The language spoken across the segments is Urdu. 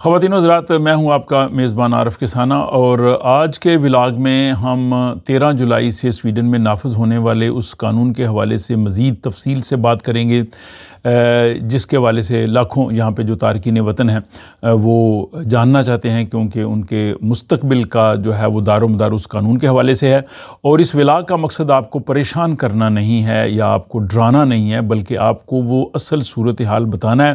خواتین و حضرات، میں ہوں آپ کا میزبان عارف کسانہ، اور آج کے ولاگ میں ہم 13 جولائی سے سویڈن میں نافذ ہونے والے اس قانون کے حوالے سے مزید تفصیل سے بات کریں گے جس کے حوالے سے لاکھوں یہاں پہ جو تارکین وطن ہیں وہ جاننا چاہتے ہیں، کیونکہ ان کے مستقبل کا جو ہے وہ دار و مدار اس قانون کے حوالے سے ہے۔ اور اس ولاگ کا مقصد آپ کو پریشان کرنا نہیں ہے یا آپ کو ڈرانا نہیں ہے، بلکہ آپ کو وہ اصل صورتحال بتانا ہے،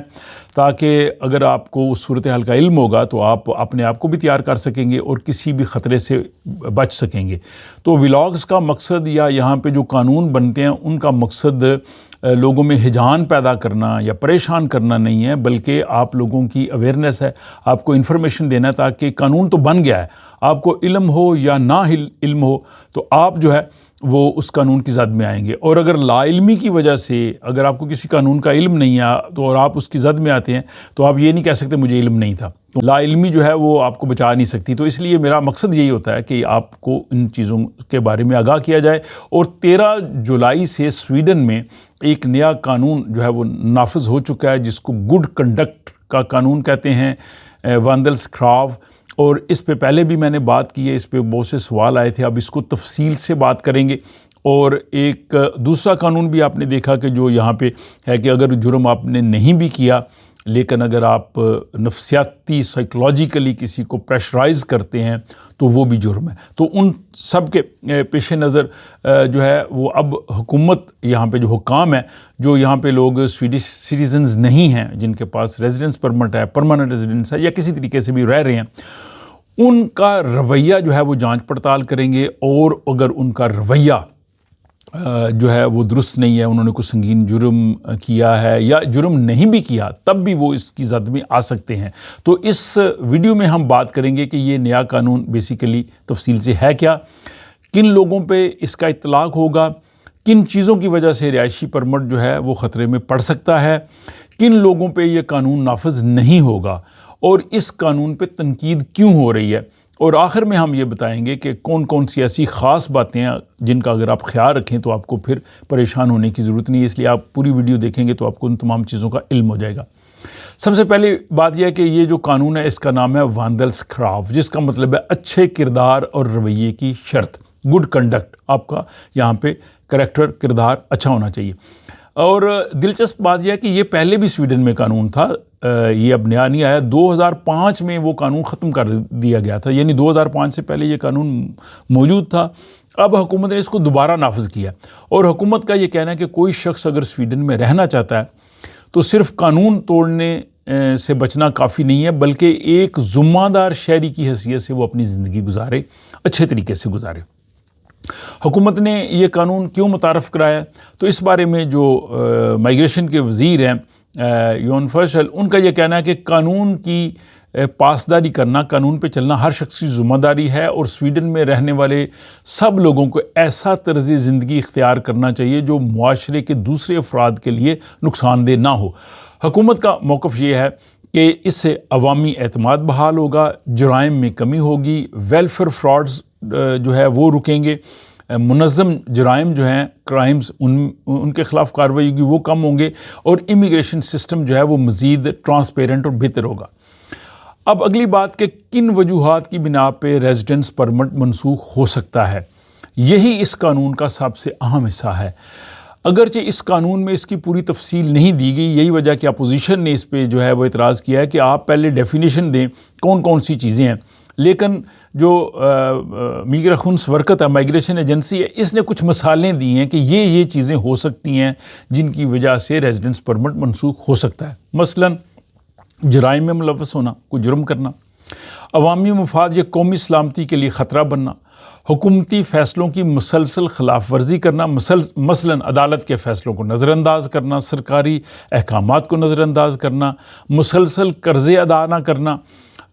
تاکہ اگر آپ کو اس صورتحال کا علم ہوگا تو آپ اپنے آپ کو بھی تیار کر سکیں گے اور کسی بھی خطرے سے بچ سکیں گے۔ تو ولاگز کا مقصد یا یہاں پہ جو قانون بنتے ہیں ان کا مقصد لوگوں میں ہیجان پیدا کرنا یا پریشان کرنا نہیں ہے، بلکہ آپ لوگوں کی اویئرنیس ہے، آپ کو انفارمیشن دینا ہے، تاکہ قانون تو بن گیا ہے، آپ کو علم ہو یا نہ علم ہو تو آپ جو ہے وہ اس قانون کی زد میں آئیں گے۔ اور اگر لا علمی کی وجہ سے اگر آپ کو کسی قانون کا علم نہیں ہے تو اور آپ اس کی زد میں آتے ہیں تو آپ یہ نہیں کہہ سکتے مجھے علم نہیں تھا۔ تو لا علمی جو ہے وہ آپ کو بچا نہیں سکتی۔ تو اس لیے میرا مقصد یہی ہوتا ہے کہ آپ کو ان چیزوں کے بارے میں آگاہ کیا جائے۔ اور 13 جولائی سے سویڈن میں ایک نیا قانون جو ہے وہ نافذ ہو چکا ہے، جس کو گڈ کنڈکٹ کا قانون کہتے ہیں، واندلس کراو۔ اور اس پہ پہلے بھی میں نے بات کی ہے، اس پہ بہت سے سوال آئے تھے، اب اس کو تفصیل سے بات کریں گے۔ اور ایک دوسرا قانون بھی آپ نے دیکھا کہ جو یہاں پہ ہے کہ اگر جرم آپ نے نہیں بھی کیا لیکن اگر آپ نفسیاتی سائیکولوجیکلی کسی کو پریشرائز کرتے ہیں تو وہ بھی جرم ہے۔ تو ان سب کے پیش نظر جو ہے وہ اب حکومت یہاں پہ جو حکام ہے، جو یہاں پہ لوگ سویڈش سٹیزنز نہیں ہیں، جن کے پاس ریزیڈنس پرمٹ ہے، پرماننٹ ریزیڈنس ہے یا کسی طریقے سے بھی رہ رہے ہیں، ان کا رویہ جو ہے وہ جانچ پڑتال کریں گے۔ اور اگر ان کا رویہ جو ہے وہ درست نہیں ہے، انہوں نے کوئی سنگین جرم کیا ہے یا جرم نہیں بھی کیا، تب بھی وہ اس کی زد میں آ سکتے ہیں۔ تو اس ویڈیو میں ہم بات کریں گے کہ یہ نیا قانون بیسیکلی تفصیل سے ہے کیا، کن لوگوں پہ اس کا اطلاق ہوگا، کن چیزوں کی وجہ سے رہائشی پرمٹ جو ہے وہ خطرے میں پڑ سکتا ہے، کن لوگوں پہ یہ قانون نافذ نہیں ہوگا، اور اس قانون پہ تنقید کیوں ہو رہی ہے۔ اور آخر میں ہم یہ بتائیں گے کہ کون کون سی ایسی خاص باتیں ہیں جن کا اگر آپ خیال رکھیں تو آپ کو پھر پریشان ہونے کی ضرورت نہیں ہے، اس لیے آپ پوری ویڈیو دیکھیں گے تو آپ کو ان تمام چیزوں کا علم ہو جائے گا۔ سب سے پہلی بات یہ ہے کہ یہ جو قانون ہے اس کا نام ہے واندلس کراو، جس کا مطلب ہے اچھے کردار اور رویے کی شرط، گڈ کنڈکٹ۔ آپ کا یہاں پہ کریکٹر، کردار اچھا ہونا چاہیے۔ اور دلچسپ بات یہ ہے کہ یہ پہلے بھی سویڈن میں قانون تھا، یہ اب نیا نہیں آیا۔ 2005 میں وہ قانون ختم کر دیا گیا تھا، یعنی 2005 سے پہلے یہ قانون موجود تھا۔ اب حکومت نے اس کو دوبارہ نافذ کیا، اور حکومت کا یہ کہنا ہے کہ کوئی شخص اگر سویڈن میں رہنا چاہتا ہے تو صرف قانون توڑنے سے بچنا کافی نہیں ہے، بلکہ ایک ذمہ دار شہری کی حیثیت سے وہ اپنی زندگی گزارے، اچھے طریقے سے گزارے۔ حکومت نے یہ قانون کیوں متعارف کرایا؟ تو اس بارے میں جو مائیگریشن کے وزیر ہیں یون فرشل، ان کا یہ کہنا ہے کہ قانون کی پاسداری کرنا، قانون پہ چلنا ہر شخص کی ذمہ داری ہے، اور سویڈن میں رہنے والے سب لوگوں کو ایسا طرز زندگی اختیار کرنا چاہیے جو معاشرے کے دوسرے افراد کے لیے نقصان دہ نہ ہو۔ حکومت کا موقف یہ ہے کہ اس سے عوامی اعتماد بحال ہوگا، جرائم میں کمی ہوگی، ویلفیئر فراڈز جو ہے وہ رکیں گے، منظم جرائم جو ہیں، کرائمز، ان کے خلاف کارروائی ہوگی، وہ کم ہوں گے، اور امیگریشن سسٹم جو ہے وہ مزید ٹرانسپیرنٹ اور بہتر ہوگا۔ اب اگلی بات کہ کن وجوہات کی بنا پہ ریزیڈنس پرمٹ منسوخ ہو سکتا ہے، یہی اس قانون کا سب سے اہم حصہ ہے۔ اگرچہ اس قانون میں اس کی پوری تفصیل نہیں دی گئی، یہی وجہ کہ اپوزیشن نے اس پہ جو ہے وہ اعتراض کیا ہے کہ آپ پہلے ڈیفینیشن دیں کون کون سی چیزیں ہیں۔ لیکن جو میگرخونس ورکت ہے، مائیگریشن ایجنسی ہے، اس نے کچھ مثالیں دی ہیں کہ یہ چیزیں ہو سکتی ہیں جن کی وجہ سے ریزیڈنس پرمٹ منسوخ ہو سکتا ہے۔ مثلاً جرائم میں ملوث ہونا، کوئی جرم کرنا، عوامی مفاد یا قومی سلامتی کے لیے خطرہ بننا، حکومتی فیصلوں کی مسلسل خلاف ورزی کرنا، مثلاً عدالت کے فیصلوں کو نظر انداز کرنا، سرکاری احکامات کو نظر انداز کرنا، مسلسل قرضے ادا نہ کرنا۔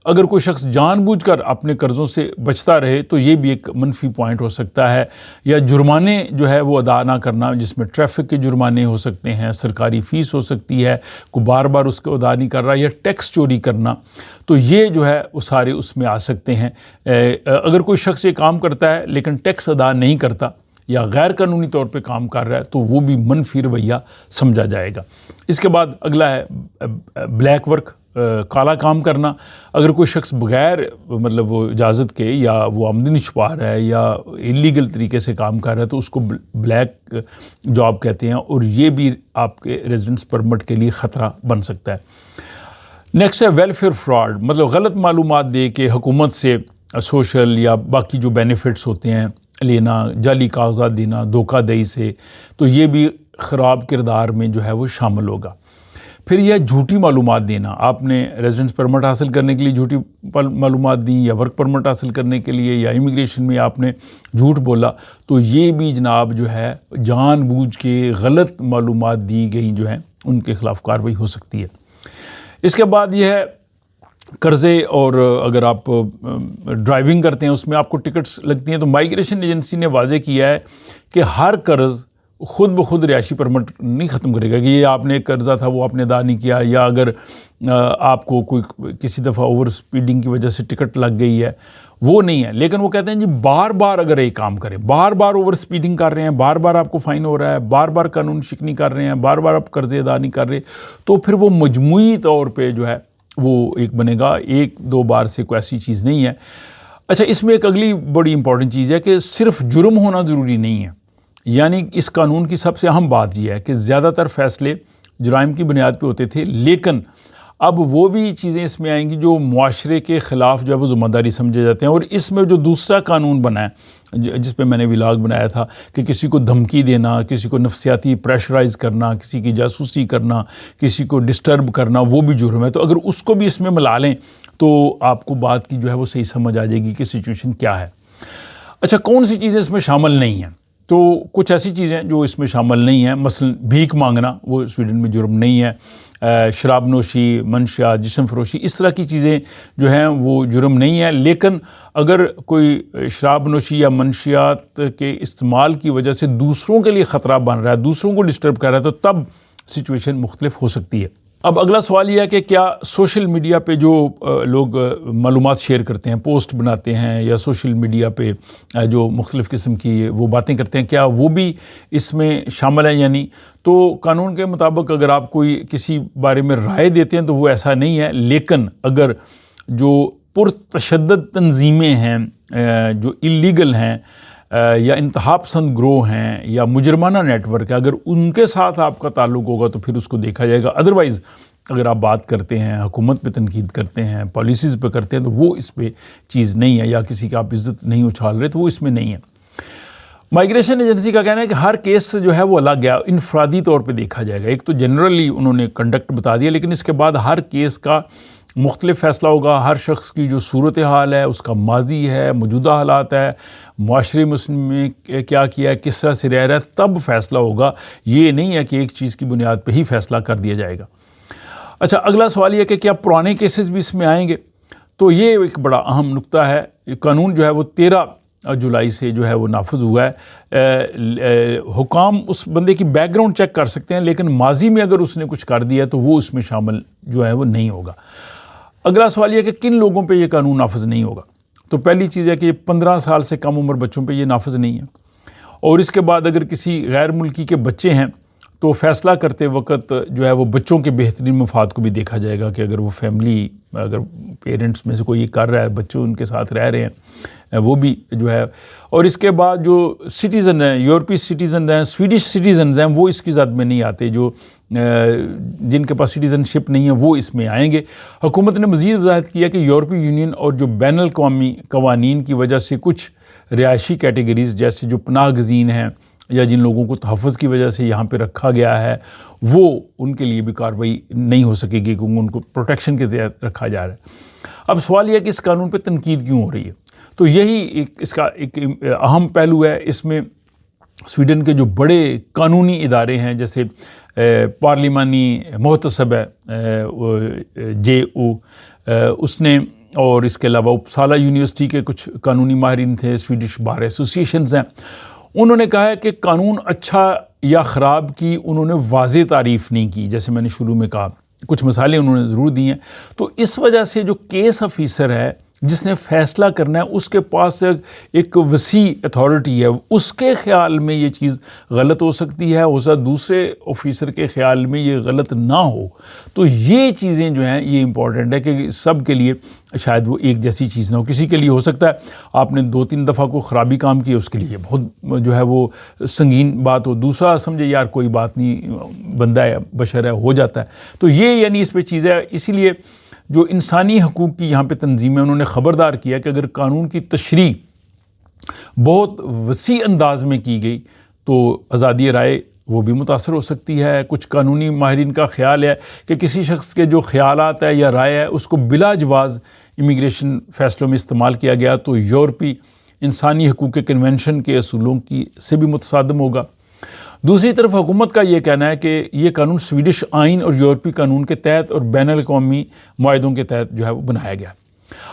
اگر کوئی شخص جان بوجھ کر اپنے قرضوں سے بچتا رہے تو یہ بھی ایک منفی پوائنٹ ہو سکتا ہے، یا جرمانے جو ہے وہ ادا نہ کرنا، جس میں ٹریفک کے جرمانے ہو سکتے ہیں، سرکاری فیس ہو سکتی ہے، کوئی بار بار اس کو ادا نہیں کر رہا، یا ٹیکس چوری کرنا، تو یہ جو ہے وہ سارے اس میں آ سکتے ہیں۔ اگر کوئی شخص یہ کام کرتا ہے لیکن ٹیکس ادا نہیں کرتا یا غیر قانونی طور پہ کام کر رہا ہے تو وہ بھی منفی رویہ سمجھا جائے گا۔ اس کے بعد اگلا ہے بلیک ورک، کالا کام کرنا، اگر کوئی شخص بغیر مطلب وہ اجازت کے یا وہ آمدنی چھپا رہا ہے یا انلیگل طریقے سے کام کر رہا ہے تو اس کو بلیک جاب کہتے ہیں، اور یہ بھی آپ کے ریزیڈنس پرمٹ کے لیے خطرہ بن سکتا ہے۔ نیکسٹ ہے ویلفیئر فراڈ، مطلب غلط معلومات دے کے حکومت سے سوشل یا باقی جو بینیفٹس ہوتے ہیں لینا، جعلی کاغذات دینا دھوکہ دہی سے، تو یہ بھی خراب کردار میں جو ہے وہ شامل ہوگا۔ پھر یہ جھوٹی معلومات دینا، آپ نے ریزیڈنس پرمٹ حاصل کرنے کے لیے جھوٹی معلومات دیں، یا ورک پرمٹ حاصل کرنے کے لیے، یا امیگریشن میں آپ نے جھوٹ بولا، تو یہ بھی جناب جو ہے جان بوجھ کے غلط معلومات دی گئی جو ہیں ان کے خلاف کارروائی ہو سکتی ہے۔ اس کے بعد یہ ہے قرضے، اور اگر آپ ڈرائیونگ کرتے ہیں اس میں آپ کو ٹکٹس لگتی ہیں، تو مائیگریشن ایجنسی نے واضح کیا ہے کہ ہر قرض خود بخود رہائشی پرمٹ نہیں ختم کرے گا، کہ یہ آپ نے ایک قرضہ تھا وہ آپ نے ادا نہیں کیا، یا اگر آپ کو کوئی کسی دفعہ اوور سپیڈنگ کی وجہ سے ٹکٹ لگ گئی ہے، وہ نہیں ہے۔ لیکن وہ کہتے ہیں جی بار بار اگر ایک کام کریں، بار بار اوور سپیڈنگ کر رہے ہیں، بار بار آپ کو فائن ہو رہا ہے، بار بار قانون شکنی کر رہے ہیں، بار بار آپ قرضے ادا نہیں کر رہے، تو پھر وہ مجموعی طور پہ جو ہے وہ ایک بنے گا، ایک دو بار سے کوئی ایسی چیز نہیں ہے۔ اچھا، اس میں ایک اگلی بڑی امپورٹنٹ چیز ہے کہ صرف جرم ہونا ضروری نہیں ہے، یعنی اس قانون کی سب سے اہم بات یہ ہے کہ زیادہ تر فیصلے جرائم کی بنیاد پہ ہوتے تھے، لیکن اب وہ بھی چیزیں اس میں آئیں گی جو معاشرے کے خلاف جو ہے وہ ذمہ داری سمجھے جاتے ہیں۔ اور اس میں جو دوسرا قانون بنا ہے جس پہ میں نے ولاگ بنایا تھا کہ کسی کو دھمکی دینا، کسی کو نفسیاتی پریشرائز کرنا، کسی کی جاسوسی کرنا، کسی کو ڈسٹرب کرنا، وہ بھی جرم ہے۔ تو اگر اس کو بھی اس میں ملا لیں تو آپ کو بات کی جو ہے وہ صحیح سمجھ آ جائے گی کہ سچویشن کیا ہے۔ اچھا، کون سی چیزیں اس میں شامل نہیں ہیں؟ تو کچھ ایسی چیزیں جو اس میں شامل نہیں ہیں، مثلا بھیک مانگنا وہ سویڈن میں جرم نہیں ہے، شراب نوشی، منشیات، جسم فروشی، اس طرح کی چیزیں جو ہیں وہ جرم نہیں ہے۔ لیکن اگر کوئی شراب نوشی یا منشیات کے استعمال کی وجہ سے دوسروں کے لیے خطرہ بن رہا ہے، دوسروں کو ڈسٹرب کر رہا ہے، تو تب سچویشن مختلف ہو سکتی ہے۔ اب اگلا سوال یہ ہے کہ کیا سوشل میڈیا پہ جو لوگ معلومات شیئر کرتے ہیں، پوسٹ بناتے ہیں، یا سوشل میڈیا پہ جو مختلف قسم کی وہ باتیں کرتے ہیں، کیا وہ بھی اس میں شامل ہیں یا نہیں؟ تو قانون کے مطابق اگر آپ کوئی کسی بارے میں رائے دیتے ہیں تو وہ ایسا نہیں ہے، لیکن اگر جو پرتشدد تنظیمیں ہیں، جو اللیگل ہیں یا انتہا پسند گروہ ہیں یا مجرمانہ نیٹ ورک ہے، اگر ان کے ساتھ آپ کا تعلق ہوگا تو پھر اس کو دیکھا جائے گا۔ ادروائز اگر آپ بات کرتے ہیں، حکومت پہ تنقید کرتے ہیں، پالیسیز پہ کرتے ہیں، تو وہ اس پہ چیز نہیں ہے، یا کسی کی آپ عزت نہیں اچھال رہے تو وہ اس میں نہیں ہے۔ مائیگریشن ایجنسی کا کہنا ہے کہ ہر کیس جو ہے وہ الگ ہے، انفرادی طور پہ دیکھا جائے گا۔ ایک تو جنرلی انہوں نے کنڈکٹ بتا دیا، لیکن اس کے بعد ہر کیس کا مختلف فیصلہ ہوگا، ہر شخص کی جو صورتحال ہے، اس کا ماضی ہے، موجودہ حالات ہے، معاشرے مسلم میں کیا کیا ہے، کس طرح سے رہ رہا ہے، تب فیصلہ ہوگا۔ یہ نہیں ہے کہ ایک چیز کی بنیاد پہ ہی فیصلہ کر دیا جائے گا۔ اچھا، اگلا سوال یہ ہے کہ کیا پرانے کیسز بھی اس میں آئیں گے؟ تو یہ ایک بڑا اہم نقطہ ہے۔ قانون جو ہے وہ 13 جولائی سے جو ہے وہ نافذ ہوا ہے۔ حکام اس بندے کی بیک گراؤنڈ چیک کر سکتے ہیں، لیکن ماضی میں اگر اس نے کچھ کر دیا تو وہ اس میں شامل جو ہے وہ نہیں ہوگا۔ اگلا سوال یہ ہے کہ کن لوگوں پہ یہ قانون نافذ نہیں ہوگا؟ تو پہلی چیز ہے کہ 15 سال سے کم عمر بچوں پہ یہ نافذ نہیں ہے، اور اس کے بعد اگر کسی غیر ملکی کے بچے ہیں تو فیصلہ کرتے وقت جو ہے وہ بچوں کے بہترین مفاد کو بھی دیکھا جائے گا، کہ اگر وہ فیملی، اگر پیرنٹس میں سے کوئی یہ کر رہا ہے، بچے ان کے ساتھ رہ رہے ہیں، وہ بھی جو ہے۔ اور اس کے بعد جو سٹیزن ہیں، یورپی سٹیزن ہیں، سویڈش سٹیزنز ہیں، وہ اس کی زد میں نہیں آتے۔ جو جن کے پاس سٹیزن شپ نہیں ہے وہ اس میں آئیں گے۔ حکومت نے مزید وضاحت کیا کہ یورپی یونین اور جو بین الاقوامی قوانین کی وجہ سے کچھ رہائشی کیٹیگریز جیسے جو پناہ گزین ہیں یا جن لوگوں کو تحفظ کی وجہ سے یہاں پہ رکھا گیا ہے، وہ ان کے لیے بھی کارروائی نہیں ہو سکے گی، کیونکہ ان کو پروٹیکشن کے تحت رکھا جا رہا ہے۔ اب سوال یہ ہے کہ اس قانون پہ تنقید کیوں ہو رہی ہے؟ تو یہی اس کا ایک اہم پہلو ہے۔ اس میں سویڈن کے جو بڑے قانونی ادارے ہیں، جیسے پارلیمانی محتسب ہے جے او، اس نے، اور اس کے علاوہ اپسالا یونیورسٹی کے کچھ قانونی ماہرین تھے، سویڈش بار ایسوسیشنز ہیں، انہوں نے کہا ہے کہ قانون اچھا یا خراب کی انہوں نے واضح تعریف نہیں کی۔ جیسے میں نے شروع میں کہا، کچھ مثالیں انہوں نے ضرور دی ہیں۔ تو اس وجہ سے جو کیس آفیسر ہے جس نے فیصلہ کرنا ہے اس کے پاس ایک وسیع اتھارٹی ہے، اس کے خیال میں یہ چیز غلط ہو سکتی ہے، ہو سکتا دوسرے آفیسر کے خیال میں یہ غلط نہ ہو۔ تو یہ چیزیں جو ہیں یہ امپورٹنٹ ہے کہ سب کے لیے شاید وہ ایک جیسی چیز نہ ہو۔ کسی کے لیے ہو سکتا ہے آپ نے 2-3 دفعہ کوئی خرابی کام کی، اس کے لیے بہت جو ہے وہ سنگین بات ہو، دوسرا سمجھے یار کوئی بات نہیں، بندہ ہے، بشر ہے، ہو جاتا ہے۔ تو یہ یعنی اس پہ چیز ہے۔ اسی لیے جو انسانی حقوق کی یہاں پہ تنظیمیں انہوں نے خبردار کیا کہ اگر قانون کی تشریح بہت وسیع انداز میں کی گئی تو آزادی رائے وہ بھی متاثر ہو سکتی ہے۔ کچھ قانونی ماہرین کا خیال ہے کہ کسی شخص کے جو خیالات ہے یا رائے ہے اس کو بلا جواز امیگریشن فیصلوں میں استعمال کیا گیا تو یورپی انسانی حقوق کے کنونشن کے اصولوں کی سے بھی متصادم ہوگا۔ دوسری طرف حکومت کا یہ کہنا ہے کہ یہ قانون سویڈش آئین اور یورپی قانون کے تحت اور بین الاقوامی معاہدوں کے تحت جو ہے وہ بنایا گیا۔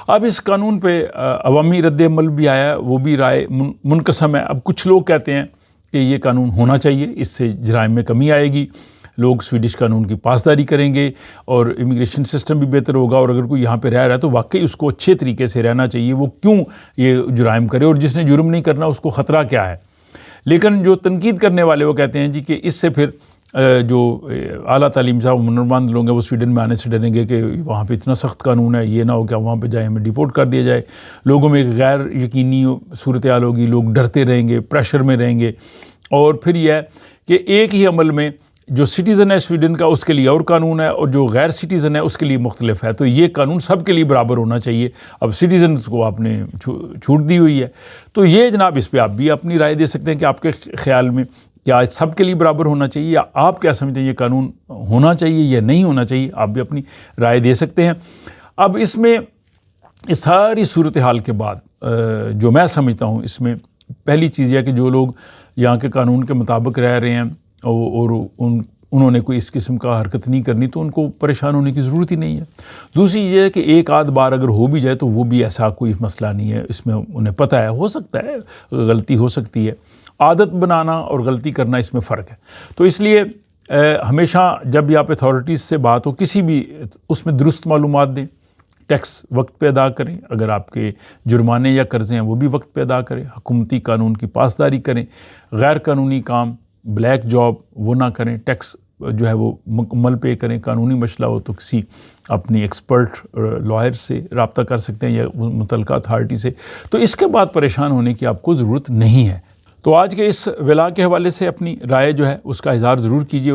اب اس قانون پہ عوامی رد عمل بھی آیا، وہ بھی رائے منقسم ہے۔ اب کچھ لوگ کہتے ہیں کہ یہ قانون ہونا چاہیے، اس سے جرائم میں کمی آئے گی، لوگ سویڈش قانون کی پاسداری کریں گے اور امیگریشن سسٹم بھی بہتر ہوگا، اور اگر کوئی یہاں پہ رہ رہا ہے تو واقعی اس کو اچھے طریقے سے رہنا چاہیے، وہ کیوں یہ جرائم کرے، اور جس نے جرم نہیں کرنا اس کو خطرہ کیا ہے۔ لیکن جو تنقید کرنے والے وہ کہتے ہیں جی کہ اس سے پھر جو اعلیٰ تعلیم صاحب ہنرمند لوگ ہیں وہ سویڈن میں آنے سے ڈریں گے کہ وہاں پہ اتنا سخت قانون ہے، یہ نہ ہو کہ وہاں پہ جائے ہمیں ڈیپورٹ کر دیا جائے۔ لوگوں میں ایک غیر یقینی صورتحال ہوگی، لوگ ڈرتے رہیں گے، پریشر میں رہیں گے، اور پھر یہ ہے کہ ایک ہی عمل میں جو سٹیزن ہے سویڈن کا اس کے لیے اور قانون ہے، اور جو غیر سٹیزن ہے اس کے لیے مختلف ہے۔ تو یہ قانون سب کے لیے برابر ہونا چاہیے۔ اب سٹیزنز کو آپ نے چھوٹ دی ہوئی ہے، تو یہ جناب اس پہ آپ بھی اپنی رائے دے سکتے ہیں کہ آپ کے خیال میں کیا سب کے لیے برابر ہونا چاہیے، یا آپ کیا سمجھتے ہیں یہ قانون ہونا چاہیے یا نہیں ہونا چاہیے، آپ بھی اپنی رائے دے سکتے ہیں۔ اب اس میں اس ساری صورتحال کے بعد جو میں سمجھتا ہوں اس میں پہلی چیز یہ کہ جو لوگ یہاں کے قانون کے مطابق رہ رہے ہیں اور انہوں نے کوئی اس قسم کا حرکت نہیں کرنی تو ان کو پریشان ہونے کی ضرورت ہی نہیں ہے۔ دوسری یہ ہے کہ ایک آدھ بار اگر ہو بھی جائے تو وہ بھی ایسا کوئی مسئلہ نہیں ہے، اس میں انہیں پتہ ہے، ہو سکتا ہے غلطی ہو سکتی ہے، عادت بنانا اور غلطی کرنا اس میں فرق ہے۔ تو اس لیے ہمیشہ جب بھی آپ اتھارٹیز سے بات ہو کسی بھی اس میں درست معلومات دیں، ٹیکس وقت پہ ادا کریں، اگر آپ کے جرمانے یا قرضے ہیں وہ بھی وقت پہ ادا کریں، حکومتی قانون کی پاسداری کریں، غیر قانونی کام بلیک جاب وہ نہ کریں، ٹیکس جو ہے وہ مکمل پے کریں، قانونی مسئلہ ہو تو کسی اپنی ایکسپرٹ لائر سے رابطہ کر سکتے ہیں یا متعلقہ اتھارٹی سے۔ تو اس کے بعد پریشان ہونے کی آپ کو ضرورت نہیں ہے۔ تو آج کے اس ولا کے حوالے سے اپنی رائے جو ہے اس کا اظہار ضرور کیجیے۔